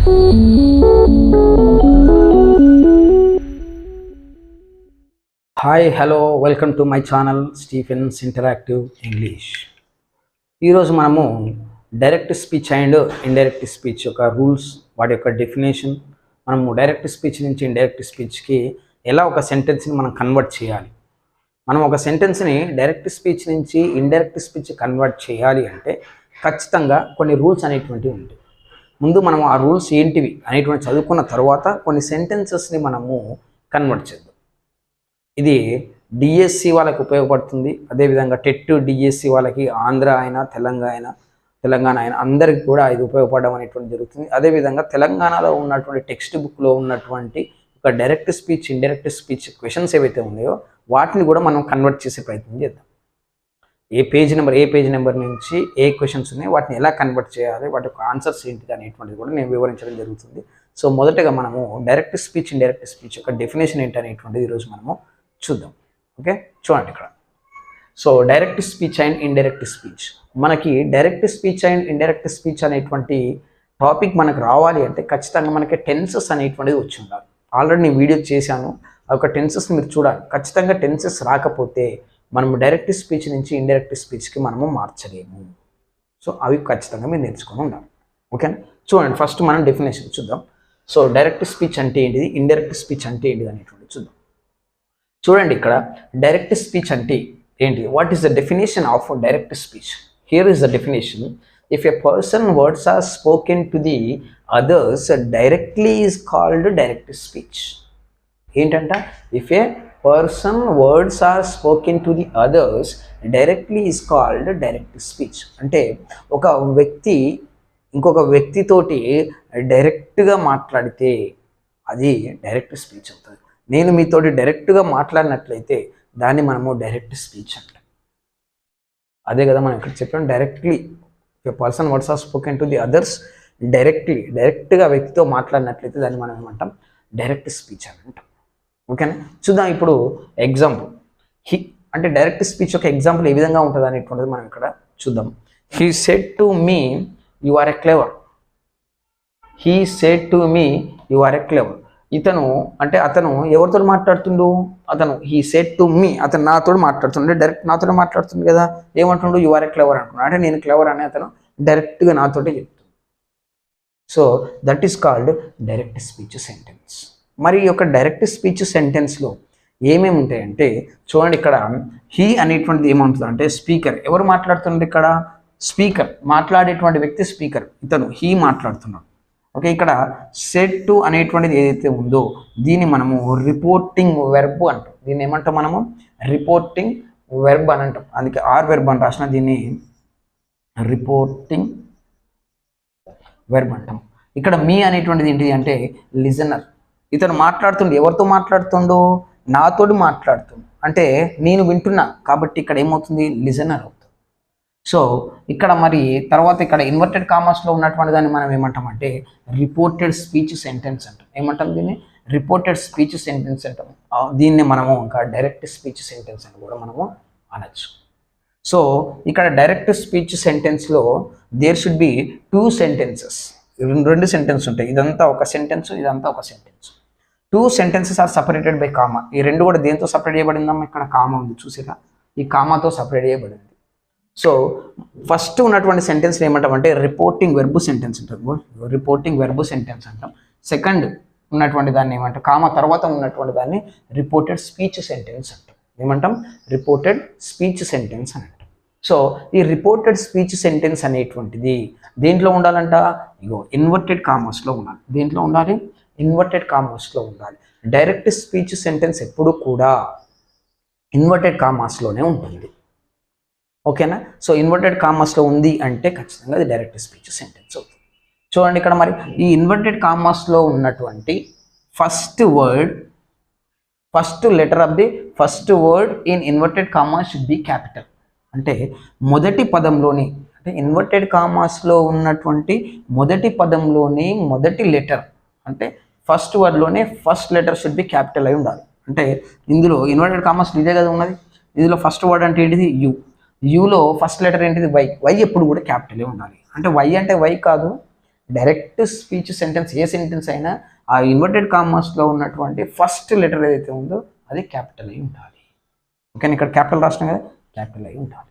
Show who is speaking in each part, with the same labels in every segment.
Speaker 1: Hi hello welcome to my channel Stephens interactive English. ఈరోజు మనము direct speech and indirect speech యొక్క rules, వాటి యొక్క డెఫినేషన్, మనము డైరెక్ట్ స్పీచ్ నుంచి ఇండైరెక్ట్ స్పీచ్కి ఎలా ఒక సెంటెన్స్ని మనం కన్వర్ట్ చేయాలి. మనం ఒక సెంటెన్స్ని డైరెక్ట్ స్పీచ్ నుంచి ఇండైరెక్ట్ స్పీచ్ కన్వర్ట్ చేయాలి అంటే ఖచ్చితంగా కొన్ని రూల్స్ అనేటువంటివి ఉంటాయి. ముందు మనం ఆ రూల్స్ ఏంటివి అనేటువంటి చదువుకున్న తర్వాత కొన్ని సెంటెన్సెస్ని మనము కన్వర్ట్ చేద్దాం. ఇది డిఎస్సి వాళ్ళకి ఉపయోగపడుతుంది. అదేవిధంగా టెట్ డిఎస్సి వాళ్ళకి ఆంధ్ర అయినా తెలంగాణ అయినా అందరికీ కూడా ఇది ఉపయోగపడడం అనేటువంటి జరుగుతుంది. అదేవిధంగా తెలంగాణలో ఉన్నటువంటి టెక్స్ట్ బుక్లో ఉన్నటువంటి ఒక direct speech indirect speech questions ఏవైతే ఉన్నాయో వాటిని కూడా మనం కన్వర్ట్ చేసే ప్రయత్నం చేద్దాం. ఏ పేజ్ నెంబర్ నుంచి ఏ క్వశ్చన్స్ ఉన్నాయో వాటిని ఎలా కన్వర్ట్ చేయాలి, వాటి యొక్క ఆన్సర్స్ ఏంటి అనేటువంటిది కూడా నేను వివరించడం జరుగుతుంది. సో మొదటగా మనము డైరెక్ట్ స్పీచ్ ఇండైరెక్ట్ స్పీచ్ యొక్క డెఫినేషన్ ఏంటి అనేటువంటిది ఈరోజు మనము చూద్దాం. ఓకే, చూడండి ఇక్కడ. So direct speech and indirect speech, మనకి direct speech and indirect speech అనేటువంటి టాపిక్ మనకు రావాలి అంటే ఖచ్చితంగా మనకి టెన్సెస్ అనేటువంటిది వచ్చి ఉండాలి. ఆల్రెడీ నేను వీడియో చేశాను, ఆ యొక్క టెన్సెస్ మీరు చూడాలి. ఖచ్చితంగా టెన్సెస్ రాకపోతే మనము డైరెక్ట్ స్పీచ్ నుంచి ఇండైరెక్ట్ స్పీచ్కి మనము మార్చలేము. సో అవి ఖచ్చితంగా మీరు నేర్చుకొని ఉండాలి. ఓకేనా, చూడండి. ఫస్ట్ మనం డెఫినేషన్ చూద్దాం. సో డైరెక్ట్ స్పీచ్ అంటే ఏంటిది, ఇండైరెక్ట్ స్పీచ్ అంటే ఏంటిది అనేటువంటి చూద్దాం. చూడండి, ఇక్కడ డైరెక్ట్ స్పీచ్ అంటే ఏంటి, what is the definition of direct speech? Here is the definition. If a person words are spoken to the others directly is called direct speech. ఏంటంట, if a person words are spoken to the others directly is called direct speech. అంటే ఒక వ్యక్తి ఇంకొక వ్యక్తితోటి డైరెక్ట్గా మాట్లాడితే అది direct speech అవుతుంది. నేను మీతోటి డైరెక్ట్గా మాట్లాడినట్లయితే దాన్ని మనము డైరెక్ట్ స్పీచ్ అంటాం. అదే కదా మనం ఇక్కడ చెప్పాం, directly a person words are spoken to the others డైరెక్ట్గా వ్యక్తితో మాట్లాడినట్లయితే దాన్ని మనం ఏమంటాం, డైరెక్ట్ స్పీచ్ అని అంటాం. ఓకేనా, చూద్దాం ఇప్పుడు ఎగ్జాంపుల్. అంటే డైరెక్ట్ స్పీచ్ యొక్క ఎగ్జాంపుల్ ఏ విధంగా ఉంటుంది అనేటువంటిది మనం ఇక్కడ చూద్దాం. He said to me you are a clever. He said to me you are a clever. అతను ఎవరితో మాట్లాడుతుండు, హీ సెడ్ టు మీ, అతను నాతో మాట్లాడుతుండే, డైరెక్ట్ నాతో మాట్లాడుతుంది కదా. ఏమంటుండు, యు ఆర్ ఎ క్లెవర్ అంటున్నాడు. అంటే నేను క్లెవర్ అని అతను డైరెక్ట్గా నాతోటే చెప్తుంది. So that is called direct speech sentence. మరి ఈ యొక్క డైరెక్ట్ స్పీచ్ సెంటెన్స్లో ఏమేమి ఉంటాయంటే చూడండి, ఇక్కడ హీ అనేటువంటిది ఏమంటుంది అంటే స్పీకర్. ఎవరు మాట్లాడుతున్నారు ఇక్కడ, స్పీకర్, మాట్లాడేటువంటి వ్యక్తి స్పీకర్, ఇతను హీ మాట్లాడుతున్నాడు. ఓకే, ఇక్కడ సెడ్ టు అనేటువంటిది ఏదైతే ఉందో దీన్ని మనము రిపోర్టింగ్ వెర్బ్ అంటాం. దీన్ని ఏమంటాం మనము, రిపోర్టింగ్ వెర్బ్ అని అంటాం. అందుకే ఆర్ వెర్బ్ అని రాసిన దీన్ని రిపోర్టింగ్ వెర్బ్ అంటాం. ఇక్కడ మీ అనేటువంటిది ఏంటిది అంటే లిజనర్. ఇతను మాట్లాడుతుండే, ఎవరితో మాట్లాడుతుండో, నాతోటి మాట్లాడుతుండు. అంటే నేను వింటున్నా కాబట్టి ఇక్కడ ఏమవుతుంది, లిజనర్ అవుతుంది. సో ఇక్కడ మరి తర్వాత ఇక్కడ ఇన్వర్టెడ్ కామర్స్లో ఉన్నటువంటి దాన్ని మనం ఏమంటామంటే రిపోర్టెడ్ స్పీచ్ సెంటెన్స్ అంటాం. ఏమంటాం దీన్ని, రిపోర్టెడ్ స్పీచ్ సెంటెన్స్ అంటాం. దీన్ని మనము ఇంకా డైరెక్ట్ స్పీచ్ సెంటెన్స్ అని కూడా మనము అనొచ్చు. సో ఇక్కడ డైరెక్ట్ స్పీచ్ సెంటెన్స్లో there should be two sentences. రెండు సెంటెన్స్ ఉంటాయి. ఇదంతా ఒక సెంటెన్స్, ఇదంతా ఒక sentence. Two sentences are separated by comma. ఈ రెండు కూడా దేంతో సపరేట్ చేయబడిందమ్మా, ఇక్కడ కామా ఉంది చూసారా, ఈ కామాతో సపరేట్ చేయబడింది. సో ఫస్ట్ ఉన్నటువంటి సెంటెన్స్ ఏమంటామంటే రిపోర్టింగ్ వెర్బ్ సెంటెన్స్ అంటాం. రిపోర్టింగ్ వెర్బ్ సెంటెన్స్ అంటాం. సెకండ్ ఉన్నటువంటి దాన్ని ఏమంటాం, కామా తర్వాత ఉన్నటువంటి దాన్ని రిపోర్టెడ్ స్పీచ్ సెంటెన్స్ అంటాం. ఏమంటాం, రిపోర్టెడ్ స్పీచ్ సెంటెన్స్ అని అంటాం. సో ఈ రిపోర్టెడ్ స్పీచ్ సెంటెన్స్ అనేటువంటిది దేంట్లో ఉండాలంట, ఇగో ఇన్వర్టెడ్ కామర్స్లో ఉండాలి. దేంట్లో ఉండాలి, ఇన్వర్టెడ్ కామర్స్లో ఉండాలి. డైరెక్ట్ స్పీచ్ సెంటెన్స్ ఎప్పుడు కూడా ఇన్వర్టెడ్ కామర్స్లోనే ఉంటుంది. ఓకేనా, సో ఇన్వర్టెడ్ కామర్స్లో ఉంది అంటే ఖచ్చితంగా అది డైరెక్ట్ స్పీచ్ సెంటెన్స్ అవుతుంది. చూడండి ఇక్కడ మరి ఈ ఇన్వర్టెడ్ కామర్స్లో ఉన్నటువంటి first letter of the first word in inverted commas should be capital. అంటే మొదటి పదంలోని, అంటే ఇన్వర్టెడ్ కామర్స్లో ఉన్నటువంటి మొదటి పదంలోని మొదటి లెటర్, అంటే ఫస్ట్ వర్డ్లోనే first letter should be capital అయి ఉండాలి. అంటే ఇందులో ఇన్వర్టెడ్ కామర్స్ ఇదే కదా ఉన్నది. ఇందులో ఫస్ట్ వర్డ్ అంటే ఏంటిది, యు. యూలో ఫస్ట్ లెటర్ ఏంటిది, వై. వై ఎప్పుడు కూడా క్యాపిటలే ఉండాలి. అంటే వై అంటే వై కాదు, డైరెక్ట్ స్పీచ్ సెంటెన్స్ ఏ సెంటెన్స్ అయినా ఆ ఇన్వర్టెడ్ కామర్స్లో ఉన్నటువంటి ఫస్ట్ లెటర్ ఏదైతే ఉందో అది క్యాపిటల్ అయి ఉండాలి. ఓకేనా, ఇక్కడ క్యాపిటల్ రాష్ట్రం కదా, క్యాపిటల్ అయి ఉండాలి.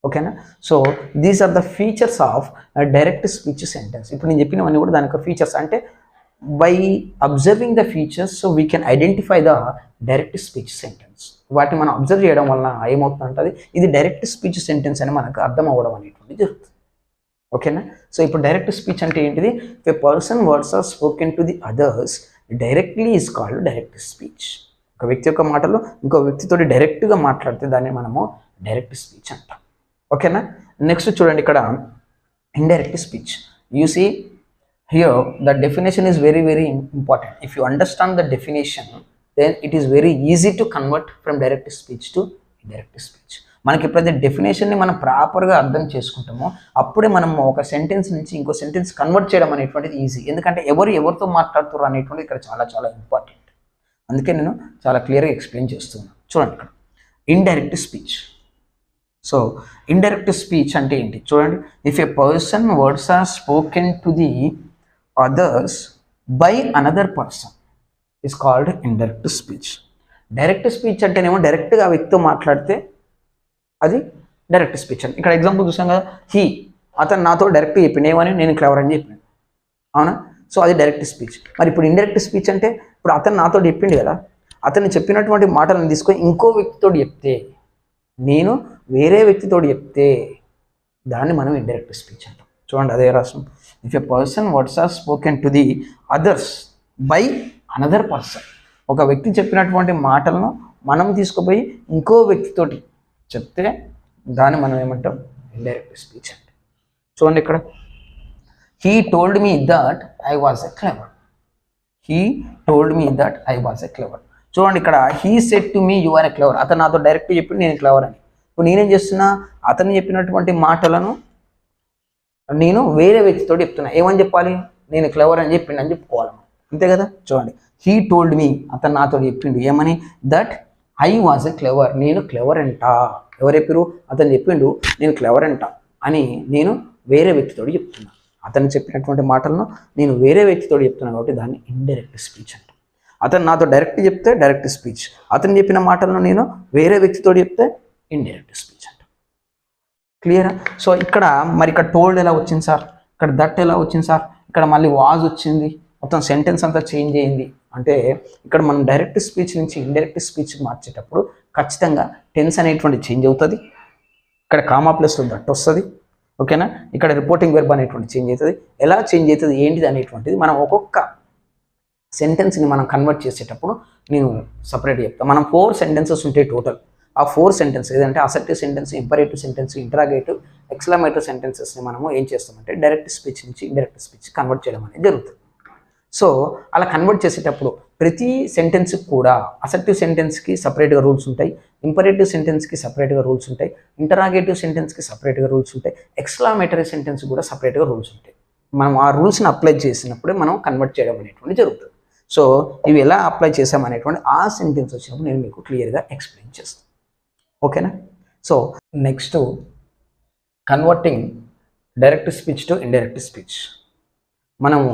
Speaker 1: ఓకేనా. So these are the features of direct speech sentence. ఇప్పుడు నేను చెప్పినవన్నీ కూడా దాని యొక్క ఫీచర్స్. అంటే by observing the features so we can identify the direct speech sentence. వాటిని మనం అబ్జర్వ్ చేయడం వలన ఏమవుతుందంటే ఇది డైరెక్ట్ స్పీచ్ సెంటెన్స్ అని మనకు అర్థం అవ్వడం అనేటువంటి జరుగుతుంది. ఓకేనా. సో ఇప్పుడు డైరెక్ట్ స్పీచ్ అంటే ఏంటిది? A person words are spoken to the others directly is called direct speech. ఒక వ్యక్తి యొక్క మాటలు ఇంకో వ్యక్తితో డైరెక్ట్గా మాట్లాడితే దాన్ని మనము డైరెక్ట్ స్పీచ్ అంటాం. ఓకేనా. నెక్స్ట్ చూడండి ఇక్కడ indirect speech. You see here the definition is very very important. If you understand the definition then it is very easy to convert from direct speech to indirect speech. మనకి ఎప్పుడైతే డెఫినేషన్ని మనం ప్రాపర్గా అర్థం చేసుకుంటామో అప్పుడే మనం ఒక సెంటెన్స్ నుంచి ఇంకో సెంటెన్స్ కన్వర్ట్ చేయడం అనేటువంటిది ఈజీ. ఎందుకంటే ఎవరితో మాట్లాడుతారు అనేటువంటిది ఇక్కడ చాలా చాలా ఇంపార్టెంట్. అందుకే నేను చాలా క్లియర్గా ఎక్స్ప్లెయిన్ చేస్తున్నాను. చూడండి ఇక్కడ indirect speech. So indirect speech అంటే ఏంటి చూడండి. If a person words are spoken to the others by another person is called indirect speech. Direct speech అంటేనేమో డైరెక్ట్గా ఆ వ్యక్తితో మాట్లాడితే అది డైరెక్ట్ స్పీచ్ అని. ఇక్కడ ఎగ్జాంపుల్ చూసాం కదా, అతను నాతో డైరెక్ట్గా చెప్పిండు ఏమని, నేను క్లవర్ అని చెప్పాను, అవునా. సో అది డైరెక్ట్ స్పీచ్. మరి ఇప్పుడు ఇండైరెక్ట్ స్పీచ్ అంటే ఇప్పుడు అతను నాతో చెప్పిండు కదా, అతను చెప్పినటువంటి మాటలను తీసుకొని ఇంకో వ్యక్తితో చెప్తే, నేను వేరే వ్యక్తితో చెప్తే దాన్ని మనం ఇండైరెక్ట్ స్పీచ్ అంటాం. చూడండి అదే రాష్ట్రం. If a person words are spoken to the others by another person, ఒక వ్యక్తి చెప్పినటువంటి మాటలను మనం తీసుకుపోయి ఇంకో వ్యక్తితోటి చెప్తే దాన్ని మనం ఏమంటాం ఇండైరెక్ట్ స్పీచ్ అంటే. చూడండి ఇక్కడ he told me that I was a clever. He told me that I was a clever. చూడండి ఇక్కడ he said to me you are a clever. అతను నాతో డైరెక్ట్ చెప్పి నేను క్లెవర్ అని. ఇప్పుడు నేనేం చేస్తున్నా, అతను చెప్పినటువంటి మాటలను నేను వేరే వ్యక్తితో చెప్తున్నా. ఏమని చెప్పాలి, నేను క్లెవర్ అని చెప్పిండు అని చెప్పుకోవాలి, అంతే కదా. చూడండి హీ టోల్డ్ మీ, అతను నాతో చెప్పిండు ఏమని, that I was a clever, నేను క్లెవర్ అంట. ఎవరు చెప్పారు, అతను చెప్పిండు నేను క్లెవర్ అంట అని నేను వేరే వ్యక్తితో చెప్తున్నా. అతను చెప్పినటువంటి మాటలను నేను వేరే వ్యక్తితో చెప్తున్నాను కాబట్టి దాన్ని ఇండైరెక్ట్ స్పీచ్ అంట. అతను నాతో డైరెక్ట్ చెప్తే డైరెక్ట్ స్పీచ్, అతను చెప్పిన మాటలను నేను వేరే వ్యక్తితో చెప్తే ఇండైరెక్ట్ స్పీచ్ అంట. క్లియరా. సో ఇక్కడ మరి ఇక్కడ టోల్డ్ ఎలా వచ్చింది సార్, ఇక్కడ దట్ ఎలా వచ్చింది సార్, ఇక్కడ మళ్ళీ వాజ్ వచ్చింది, మొత్తం సెంటెన్స్ అంతా చేంజ్ అయింది అంటే ఇక్కడ మనం డైరెక్ట్ స్పీచ్ నుంచి ఇండైరెక్ట్ స్పీచ్కి మార్చేటప్పుడు ఖచ్చితంగా టెన్స్ అనేటువంటి చేంజ్ అవుతుంది. ఇక్కడ కామా ప్లస్లో దట్ వస్తుంది, ఓకేనా. ఇక్కడ రిపోర్టింగ్ వెర్బ్ అనేటువంటి చేంజ్ అవుతుంది. ఎలా చేంజ్ అవుతుంది ఏంటిది అనేటువంటిది మనం ఒక్కొక్క సెంటెన్స్ని మనం కన్వర్ట్ చేసేటప్పుడు నేను సపరేట్ చెప్తాను. మనం 4 సెంటెన్సెస్ ఉంటాయి టోటల్. ఆ 4 సెంటెన్స్ ఏదంటే assertive sentence, imperative sentence, interrogative, exclamative సెంటెన్సెస్ని మనము ఏం చేస్తామంటే డైరెక్ట్ స్పీచ్ నుంచి ఇండైరెక్ట్ స్పీచ్ కన్వర్ట్ చేయడం అనేది జరుగుతుంది. సో అలా కన్వర్ట్ చేసేటప్పుడు ప్రతి సెంటెన్స్కి కూడా అసర్టివ్ సెంటెన్స్కి సపరేట్గా రూల్స్ ఉంటాయి, ఇంపరేటివ్ సెంటెన్స్కి సపరేట్గా రూల్స్ ఉంటాయి, ఇంటరాగేటివ్ సెంటెన్స్కి సపరేట్గా రూల్స్ ఉంటాయి, ఎక్స్క్లమేటరీ సెంటెన్స్ కూడా సపరేట్గా రూల్స్ ఉంటాయి. మనం ఆ రూల్స్ని అప్లై చేసినప్పుడే మనం కన్వర్ట్ చేయడం అనేటువంటి జరుగుతుంది. సో ఇవి ఎలా అప్లై చేసామనేటువంటి ఆ సెంటెన్స్ వచ్చినప్పుడు నేను మీకు క్లియర్గా ఎక్స్ప్లెయిన్ చేస్తాను, ఓకేనా. So next converting direct speech to indirect speech. మనము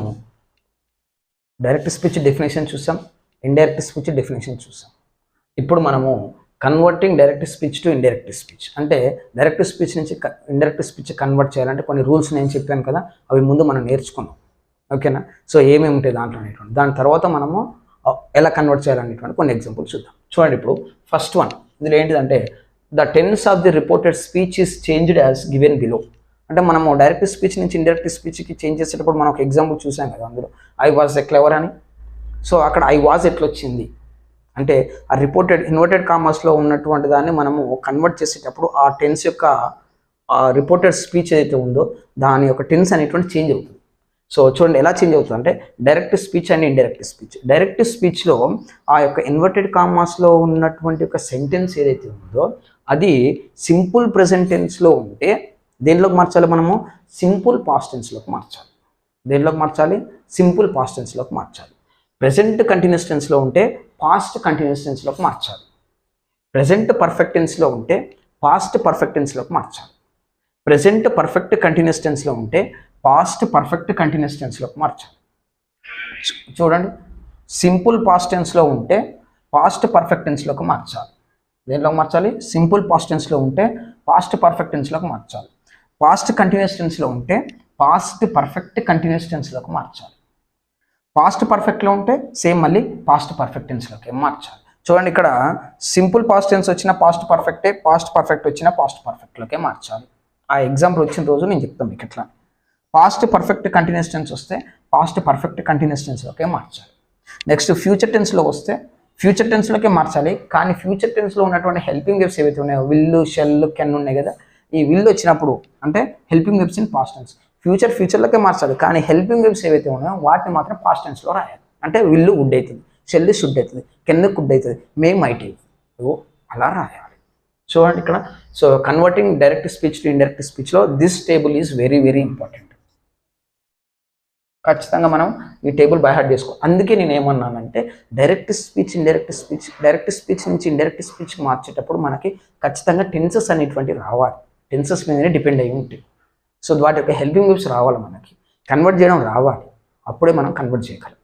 Speaker 1: డైరెక్ట్ స్పీచ్ డెఫినేషన్ చూసాం, ఇండైరెక్ట్ స్పీచ్ డెఫినేషన్ చూసాం. ఇప్పుడు మనము converting direct speech to indirect speech అంటే డైరెక్ట్ స్పీచ్ నుంచి ఇండైరెక్ట్ స్పీచ్ కన్వర్ట్ చేయాలంటే కొన్ని రూల్స్ నేను చెప్పాను కదా, అవి ముందు మనం నేర్చుకున్నాం, ఓకేనా. సో ఏమేమి ఉంటాయి దాంట్లో అనేటువంటి, దాని తర్వాత మనము ఎలా కన్వర్ట్ చేయాలనేటువంటి కొన్ని ఎగ్జాంపుల్స్ చూద్దాం. చూడండి ఇప్పుడు ఫస్ట్ వన్, ఇందులో ఏంటిదంటే the tense of the reported speech is changed as given below. అంటే మనము డైరెక్ట్ స్పీచ్ నుంచి ఇండైరెక్ట్ స్పీచ్కి చేంజ్ చేసేటప్పుడు మనం ఒక ఎగ్జాంపుల్ చూసాం కదా, అందులో ఐ వాజ్ ఎ క్లెవర్ అని. సో అక్కడ ఐ వాజ్ ఎట్లా వచ్చింది అంటే ఆ రిపోర్టెడ్ ఇన్వర్టెడ్ కామర్స్లో ఉన్నటువంటి దాన్ని మనము కన్వర్ట్ చేసేటప్పుడు ఆ టెన్స్ యొక్క రిపోర్టెడ్ స్పీచ్ ఏదైతే ఉందో దాని యొక్క టెన్స్ అనేటువంటి చేంజ్ అవుతుంది. సో చూడండి ఎలా చేంజ్ అవుతుంది అంటే direct speech and indirect speech. Direct స్పీచ్లో ఆ యొక్క ఇన్వర్టెడ్ కామర్స్లో ఉన్నటువంటి ఒక సెంటెన్స్ ఏదైతే ఉందో అది సింపుల్ ప్రెజెంట్ టెన్స్లో ఉంటే దేనిలోకి మార్చాలి, మనము సింపుల్ పాస్ట్ టెన్స్లోకి మార్చాలి. దేనిలోకి మార్చాలి, సింపుల్ పాస్ట్ టెన్స్లోకి మార్చాలి. ప్రెజెంట్ కంటిన్యూస్ టెన్స్లో ఉంటే పాస్ట్ కంటిన్యూస్ టెన్స్లోకి మార్చాలి. ప్రెజెంట్ పర్ఫెక్ట్ టెన్స్లో ఉంటే పాస్ట్ పర్ఫెక్ట్ టెన్స్లోకి మార్చాలి. ప్రెజెంట్ పర్ఫెక్ట్ కంటిన్యూస్ టెన్స్లో ఉంటే పాస్ట్ పర్ఫెక్ట్ కంటిన్యూస్ టెన్స్లోకి మార్చాలి. చూడండి, సింపుల్ పాస్ట్ టెన్స్లో ఉంటే పాస్ట్ పర్ఫెక్ట్ టెన్స్లోకి మార్చాలి. దేనిలోకి మార్చాలి? సింపుల్ పాస్ట్ టెన్స్లో ఉంటే పాస్ట్ పర్ఫెక్ట్ టెన్స్లోకి మార్చాలి. పాస్ట్ కంటిన్యూస్ టెన్స్లో ఉంటే పాస్ట్ పర్ఫెక్ట్ కంటిన్యూస్ టెన్స్లోకి మార్చాలి. పాస్ట్ పర్ఫెక్ట్లో ఉంటే సేమ్ మళ్ళీ పాస్ట్ పర్ఫెక్ట్ టెన్స్లోకి మార్చాలి. చూడండి, ఇక్కడ సింపుల్ పాస్ట్ టెన్స్ వచ్చిన పాస్ట్ పర్ఫెక్టే, పాస్ట్ పర్ఫెక్ట్ వచ్చిన పాస్ట్ పర్ఫెక్ట్లోకే మార్చాలి. ఆ ఎగ్జాంపుల్ వచ్చిన రోజు నేను చెప్తాను మీకు ఎట్లా. పాస్ట్ పర్ఫెక్ట్ కంటిన్యూస్ టెన్స్ వస్తే పాస్ట్ పర్ఫెక్ట్ కంటిన్యూస్ టెన్స్లోకే మార్చాలి. నెక్స్ట్ ఫ్యూచర్ టెన్స్లో వస్తే ఫ్యూచర్ టెన్స్లోకే మార్చాలి. కానీ ఫ్యూచర్ టెన్స్లో ఉన్నటువంటి హెల్పింగ్ వెబ్స్ ఏవైతే ఉన్నాయో, విల్లు, షెల్, కెన్ ఉన్నాయి కదా, ఈ విల్లు వచ్చినప్పుడు అంటే helping verbs in past tense. ఫ్యూచర్లోకే మార్చాలి, కానీ హెల్పింగ్ వెబ్స్ ఏవైతే ఉన్నాయో వాటిని మాత్రం పాస్ట్ టెన్స్లో రాయాలి. అంటే విల్లు వుడ్ అవుతుంది, షెల్ షుడ్ అవుతుంది, కెన్ కుడ్ అవుతుంది, మే మైట్ అవుతుంది, అలా రాయాలి. చూడండి ఇక్కడ. So converting direct speech to indirect స్పీచ్లో this table is very very important. ఖచ్చితంగా మనం ఈ టేబుల్ బై హార్ట్ చేసుకో. అందుకే నేను ఏమన్నానంటే డైరెక్ట్ స్పీచ్ డైరెక్ట్ స్పీచ్ నుంచి ఇండైరెక్ట్ స్పీచ్ మార్చేటప్పుడు మనకి ఖచ్చితంగా టెన్సెస్ అనేటువంటి రావాలి. టెన్సెస్ మీదనే డిపెండ్ అయి ఉంటాయి. సో వాటి యొక్క హెల్పింగ్ వెబ్స్ రావాలి, మనకి కన్వర్ట్ చేయడం రావాలి, అప్పుడే మనం కన్వర్ట్ చేయగలం.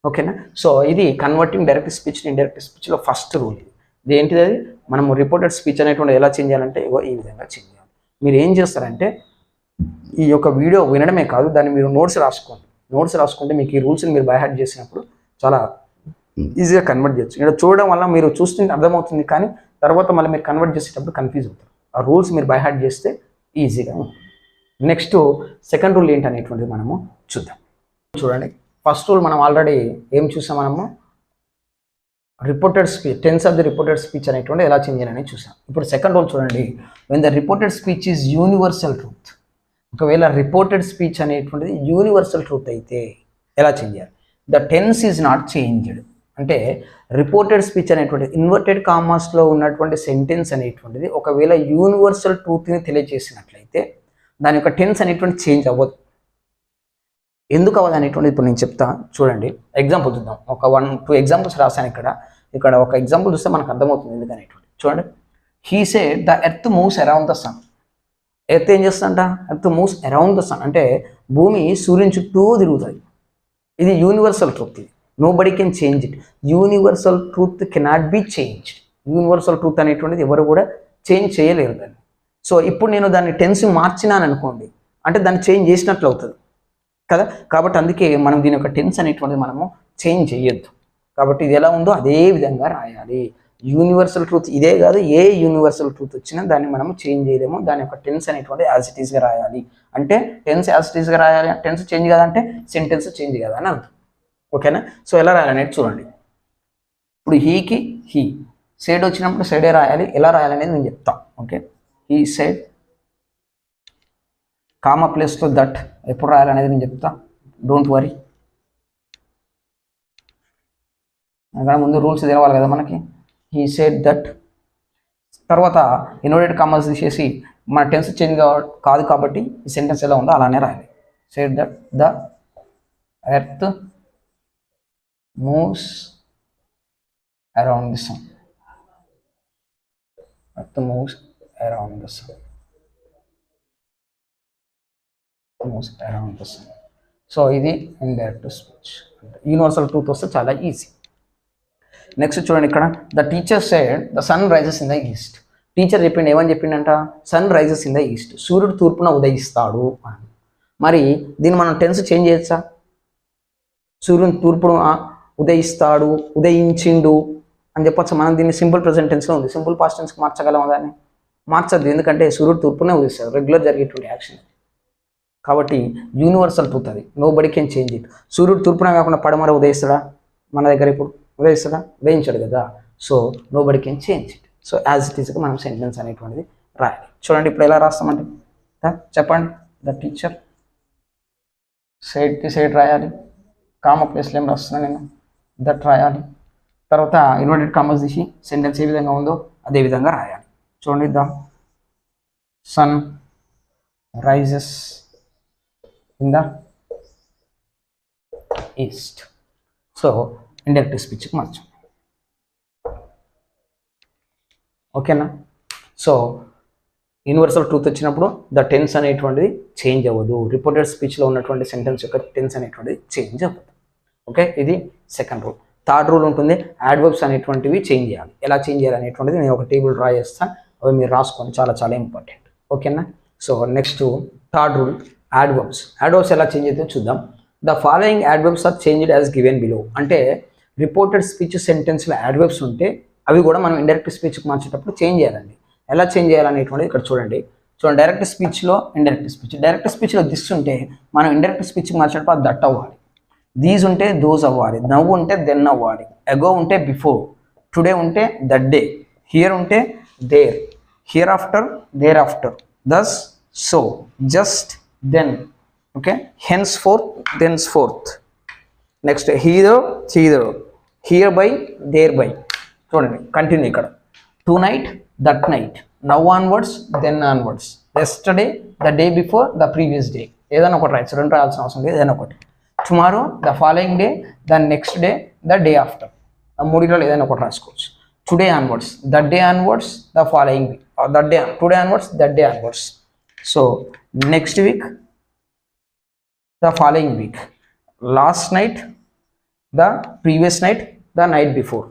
Speaker 1: ఓకేనా? సో ఇది కన్వర్టింగ్ డైరెక్ట్ స్పీచ్ ఇండైరెక్ట్ స్పీచ్లో ఫస్ట్ రూల్. ఇది ఏంటిది? అది మనము రిపోర్టెడ్ స్పీచ్ అనేటువంటి ఎలా చేంజ్ చేయాలంటే ఈ విధంగా చేంజ్ చేయాలి. మీరు ఏం చేస్తారంటే ఈ యొక్క వీడియో వినడమే కాదు, దాన్ని మీరు నోట్స్ రాసుకుంటే మీకు ఈ రూల్స్ని మీరు బై హార్ట్ చేసినప్పుడు చాలా ఈజీగా కన్వర్ట్ చేయొచ్చు. ఇక్కడ చూడడం వల్ల మీరు చూస్తుంటే అర్థమవుతుంది, కానీ తర్వాత మళ్ళీ మీరు కన్వర్ట్ చేసేటప్పుడు కన్ఫ్యూజ్ అవుతారు. ఆ రూల్స్ మీరు బై హార్ట్ చేస్తే ఈజీగా ఉంటుంది. నెక్స్ట్ సెకండ్ రూల్ ఏంటనేటువంటిది మనము చూద్దాం. చూడండి, ఫస్ట్ రూల్ మనం ఆల్రెడీ ఏం చూసాం, మనము reported speech, tense of the reported speech అనేటువంటి ఎలా చేంజ్ చేయాలని చూసాం. ఇప్పుడు సెకండ్ రూల్ చూడండి, when the reported speech is universal truth. ఒకవేళ రిపోర్టెడ్ స్పీచ్ అనేటువంటిది యూనివర్సల్ ట్రూత్ అయితే ఎలా చేంజ్ చేయాలి? The tense is not changed. అంటే రిపోర్టెడ్ స్పీచ్ అనేటువంటిది ఇన్వర్టెడ్ కామాస్లో ఉన్నటువంటి సెంటెన్స్ అనేటువంటిది ఒకవేళ యూనివర్సల్ ట్రూత్ని తెలియజేసినట్లయితే దాని యొక్క టెన్స్ అనేటువంటి చేంజ్ అవ్వదు. ఎందుకు అవ్వదు అనేటువంటిది ఇప్పుడు నేను చెప్తా. చూడండి, ఎగ్జాంపుల్ చూద్దాం. ఒక 1-2 ఎగ్జాంపుల్స్ రాశాను. ఇక్కడ ఒక ఎగ్జాంపుల్ చూస్తే మనకు అర్థమవుతుంది ఎందుకనేటువంటి. చూడండి, he said the earth moves around the sun. Earth ఏం చేస్తుందంట? Earth moves around the sun, అంటే భూమి సూర్యుని చుట్టూ తిరుగుతుంది. ఇది యూనివర్సల్ ట్రూత్. ఇది nobody can change it. Universal truth cannot be changed. Universal truth అనేటువంటిది ఎవరు కూడా చేంజ్ చేయలేరు దాన్ని. సో ఇప్పుడు నేను దాన్ని టెన్స్ మార్చినాను అనుకోండి, అంటే దాన్ని చేంజ్ చేసినట్లు అవుతుంది కదా. కాబట్టి అందుకే మనం దీని యొక్క టెన్స్ అనేటువంటిది మనము చేంజ్ చేయొద్దు. కాబట్టి ఇది ఎలా ఉందో అదే విధంగా రాయాలి. యూనివర్సల్ ట్రూత్ ఇదే కాదు, ఏ యూనివర్సల్ ట్రూత్ వచ్చినా దాన్ని మనము చేంజ్ చేయలేము. దాని యొక్క టెన్స్ అనేటువంటి యాజ్ ఇట్ ఈస్గా రాయాలి. అంటే టెన్స్ యాజ్ ఇట్ ఈస్గా రాయాలి. టెన్స్ చేంజ్ కాదంటే సెంటెన్స్ చేంజ్ కదా అని అర్థం. ఓకేనా? సో ఎలా రాయాలనేది చూడండి. ఇప్పుడు హీకి హీ, సైడ్ వచ్చినప్పుడు సైడే రాయాలి. ఎలా రాయాలనేది నేను చెప్తాను. ఓకే, హీ సైడ్, కామా ప్లేస్లో దట్ ఎప్పుడు రాయాలనేది నేను చెప్తా. Don't worry. అక్కడ ముందు రూల్స్ తెలవాలి కదా మనకి. హీ సెడ్ దట్, తర్వాత ఇన్వర్టెడ్ కామాస్ తీసేసి మన టెన్స్ చేంజ్ కాదు కాబట్టి ఈ సెంటెన్స్ ఎలా ఉందో అలానే రాయాలి. Said that the earth moves around the sun. Earth moves around the sun. Moves around the sun. So ఇది ఇండైరెక్ట్ స్పీచ్. యూనివర్సల్ ట్రూత్ వస్తే చాలా ఈజీ. నెక్స్ట్ చూడండి, ఇక్కడ the teacher said the sun rises in the east. Teacher చెప్పిండు, ఏమని చెప్పిండంట? Sun rises in the east, సూర్యుడు తూర్పున ఉదయిస్తాడు అని. మరి దీన్ని మనం టెన్స్ చేంజ్ చేయొచ్చా? సూర్యుడు తూర్పున ఉదయిస్తాడు, ఉదయించిండు అని చెప్పొచ్చు. మనం దీన్ని సింపుల్ ప్రెజెంట్ టెన్స్లో ఉంది. సింపుల్ పాస్ట్ టెన్స్కి మార్చగలమా? దాన్ని మార్చద్దు, ఎందుకంటే సూర్యుడు తూర్పునే ఉదయిస్తాడు, రెగ్యులర్ జరిగేటువంటి యాక్షన్. కాబట్టి యూనివర్సల్ ట్రూత్ అది, nobody can change it. సూర్యుడు తూర్పున కాకుండా పడమర ఉదయిస్తాడా? మన దగ్గర ఇప్పుడు ఉదయిస్తాడా? ఉదయించాడు కదా. So nobody can change it. So as it ఈస్గా మనం సెంటెన్స్ అనేటువంటిది రాయాలి. చూడండి, ఇప్పుడు ఎలా రాస్తామంటే చెప్పండి. ద టీచర్ సైడ్కి సైడ్ రాయాలి. కామ ప్లేస్లో ఏం రాస్తున్నాను నేను? దట్ రాయాలి. తర్వాత ఇన్వర్టెడ్ కామర్స్ తీసి సెంటెన్స్ ఏ విధంగా ఉందో అదే విధంగా రాయాలి. చూడండి, the sun rises in the east. So indirect స్పీచ్కి మార్చాం. ఓకేనా? సో యూనివర్సల్ ట్రూత్ వచ్చినప్పుడు ద టెన్స్ అనేటువంటిది చేంజ్ అవ్వదు. రిపోర్టెడ్ స్పీచ్లో ఉన్నటువంటి సెంటెన్స్ యొక్క టెన్స్ అనేటువంటిది చేంజ్ అవ్వదు. ఓకే, ఇది సెకండ్ రూల్. థర్డ్ రూల్ ఉంటుంది, యాడ్వర్బ్స్ అనేటువంటివి చేంజ్ చేయాలి. ఎలా చేంజ్ చేయాలి అనేటువంటిది నేను ఒక టేబుల్ డ్రా చేస్తాను, అవి మీరు రాసుకొని, చాలా చాలా ఇంపార్టెంట్. ఓకేనా? So next third rule, adverbs. Adverbs ఎలా చేంజ్ అవుతుందో చూద్దాం. The following adverbs are changed as given below. అంటే రిపోర్టెడ్ స్పీచ్ సెంటెన్స్లో యాడ్వర్బ్స్ ఉంటే అవి కూడా మనం ఇండైరెక్ట్ స్పీచ్కి మార్చేటప్పుడు చేంజ్ చేయాలండి. ఎలా చేంజ్ చేయాలనేటువంటిది ఇక్కడ చూడండి. డైరెక్ట్ స్పీచ్లో ఇండైరెక్ట్ స్పీచ్. డైరెక్ట్ స్పీచ్లో దిస్ ఉంటే మనం ఇండైరెక్ట్ స్పీచ్కి మార్చేటప్పుడు అది దట్ అవ్వాలి. దీస్ ఉంటే దోస్ అవ్వాలి. నవ్వు ఉంటే దెన్ అవ్వాలి. అగో ఉంటే బిఫోర్. టుడే ఉంటే దట్ డే. హియర్ ఉంటే there. Hereafter, thereafter. Thus, so, just, then. Okay, henceforth, thenceforth. Next hither, hither. Hereby, thereby. చూడండి కంటిన్యూ ఇక్కడ. Tonight, that night. Now onwards, then onwards. Yesterday, the day before, the previous day. ఏదైనా ఒకటి రాయచ్చు, రెండు రాయాల్సిన అవసరం లేదు, ఏదైనా ఒకటి. Tomorrow, the following day, the next day, the day after. ఆ మూడిలో ఏదైనా ఒకటి రాసుకోవచ్చు. Today onwards, the day onwards, the following week. The day, today onwards, the day onwards. So next week, the following week. Last night, the previous night, the night before.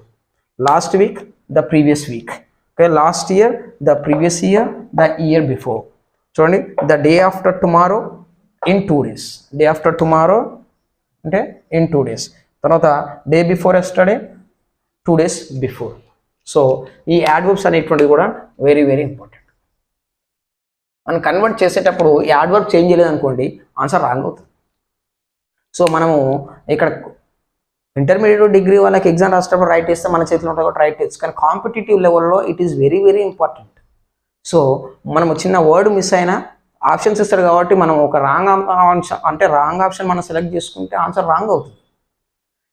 Speaker 1: Last week, the previous week. Okay, last year, the previous year, the year before. చూడండి, the day after tomorrow, in 2 days. Day after tomorrow అంటే in 2 days. తర్వాత day before yesterday, 2 days before. So ఈ adverbs అనేటువంటిది కూడా very very important. మనం convert చేసేటప్పుడు ఈ adverb change చేయలేదు అనుకోండి, ఆన్సర్ రాంగ్ అవుతుంది. సో మనము ఇక్కడ ఇంటర్మీడియట్ డిగ్రీ వాళ్ళకి ఎగ్జామ్ రాసేటప్పుడు రైట్ చేస్తే మన చేతిలో ఉంటుంది కాబట్టి రైట్ చేయొచ్చు, కానీ కాంపిటేటివ్ లెవెల్లో it is very very important. So మనం చిన్న వర్డ్ మిస్ అయినా ఆప్షన్స్ ఇస్తారు కాబట్టి మనం ఒక రాంగ్ ఆప్షన్ మనం సెలెక్ట్ చేసుకుంటే ఆన్సర్ రాంగ్ అవుతుంది.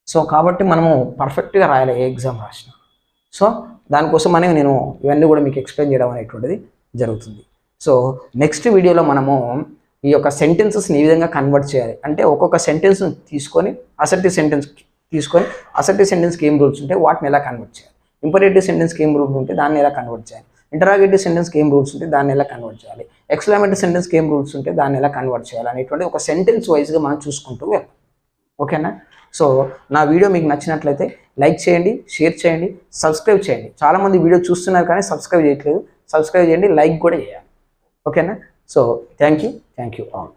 Speaker 1: సో కాబట్టి మనము పర్ఫెక్ట్గా రాయాలి ఏ ఎగ్జామ్ రాసినా. సో దానికోసం నేను ఇవన్నీ కూడా మీకు ఎక్స్ప్లెయిన్ చేయడం అనేటువంటిది జరుగుతుంది. సో నెక్స్ట్ వీడియోలో మనము ఈ యొక్క సెంటెన్సెస్ని ఈ విధంగా కన్వర్ట్ చేయాలి. అంటే ఒక్కొక్క సెంటెన్స్ తీసుకొని అసర్టివ్ సెంటెన్స్కి ఏం రూల్స్ ఉంటే వాటిని ఎలా కన్వర్ట్ చేయాలి, ఇంపరేటివ్ సెంటెన్స్కి ఏం రూల్స్ ఉంటే దాన్ని ఎలా కన్వర్ట్ చేయాలి, ఇంటరాగేటివ్ సెంటెన్స్కి ఏం రూల్స్ ఉంటే దాన్ని ఎలా కన్వర్ట్ చేయాలి, ఎక్స్క్లమేటరీ సెంటెన్స్కి ఏం రూల్స్ ఉంటే దాన్ని ఎలా కన్వర్ట్ చేయాలి అనేటువంటి ఒక సెంటెన్స్ వైజ్గా మనం చూసుకుంటూ వెళ్తాం. ఓకేనా? సో నా వీడియో మీకు నచ్చినట్లయితే లైక్ చేయండి, షేర్ చేయండి, సబ్స్క్రైబ్ చేయండి. చాలామంది వీడియో చూస్తున్నారు కానీ సబ్స్క్రైబ్ చేయట్లేదు. సబ్స్క్రైబ్ చేయండి, లైక్ కూడా చేయాలి. ఓకేనా? So thank you all.